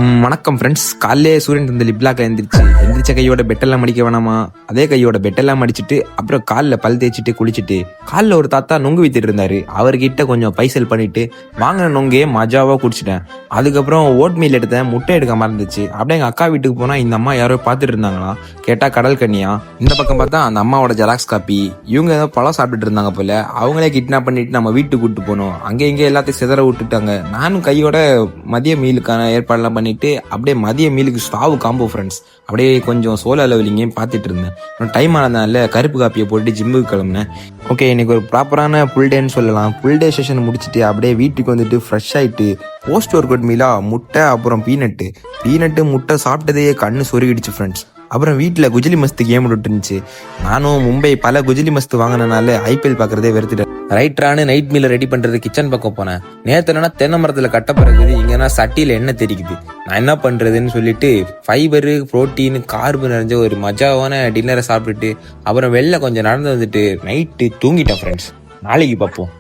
வணக்கம் ஃப்ரெண்ட்ஸ். காலையிலே சூரியன் இந்த லிப்லாக் எந்திரிச்ச கையோட பெட்டெல்லாம் மடிக்க வேணாமா, அதே கையோட பெட்டெல்லாம் மடிச்சுட்டு அப்புறம் காலில் பல் தேய்ச்சிட்டு குளிச்சுட்டு காலில் ஒரு தாத்தா நொங்கு வித்துட்டு இருந்தாரு. அவர்கிட்ட கொஞ்சம் பைசல் பண்ணிட்டு வாங்கின நொங்கையே மஜாவாக குடிச்சிட்டேன். அதுக்கப்புறம் ஓட் மீல் எடுத்தேன், முட்டை எடுக்க மறந்துச்சு. அப்படியே எங்கள் அக்கா வீட்டுக்கு போனால் இந்த அம்மா யாரோ பார்த்துட்டு இருந்தாங்களாம். கேட்டால் கடல் கண்ணியா. இந்த பக்கம் பார்த்தா அந்த அம்மாவோட ஜெராக்ஸ் காப்பி. இவங்க ஏதோ பழம் சாப்பிட்டுட்டு இருந்தாங்க போல. அவங்களே கிட்னாப் பண்ணிட்டு நம்ம வீட்டுக்கு கூப்பிட்டு போனோம். அங்கே இங்கே எல்லாத்தையும் சிதற விட்டுட்டாங்க. நானும் கையோட மதிய மீலுக்கான ஏற்பாடுலாம் பண்ணிட்டு அப்படியே மதிய மீலுக்கு ஸ்டாவு காம்போ ஃப்ரெண்ட்ஸ். அப்படியே கொஞ்சம் சோலோ லெவலிங்கையும் பார்த்துட்டு இருந்தேன். டைம் ஆனதுனால கருப்பு காப்பியை போட்டு ஜிம்முக்கு கிளம்புனேன். ஓகே, இன்னைக்கு ஒரு ப்ராப்பரான ஃபுல் டேன்னு சொல்லலாம். ஃபுல் டே செஷன் முடிச்சுட்டு அப்படியே வீட்டுக்கு வந்துட்டு ஃப்ரெஷ் ஆகிட்டு போஸ்ட் ஒர்க் அவுட் மீலா முட்டை அப்புறம் பீனட்டு முட்டை சாப்பிட்டதையே கண்ணு சொருகிடுச்சு ஃப்ரெண்ட்ஸ். அப்புறம் வீட்டில் குஜிலி மஸ்து கேம் விட்டுருந்துச்சு. நானும் மும்பை பல குஜிலி மஸ்து வாங்கினால ஐபிஎல் பார்க்குறதே வெறுத்துட்டேன். ரைட்டரானு நைட் மீலை ரெடி பண்ணுறது கிச்சன் பக்கம் போனேன். நேற்றுனா தென்னை மரத்தில் கட்ட பிறகுது, இங்கன்னா சட்டியில் எண்ணெய் தெரிக்குது. நான் என்ன பண்ணுறதுன்னு சொல்லிட்டு ஃபைபரு புரோட்டீன் கார்பு நிறைஞ்ச ஒரு மஜாவான டின்னரை சாப்பிட்டுட்டு அப்புறம் வெளில கொஞ்சம் நடந்து வந்துட்டு நைட்டு தூங்கிட்டேன் ஃப்ரெண்ட்ஸ். நாளைக்கு பார்ப்போம்.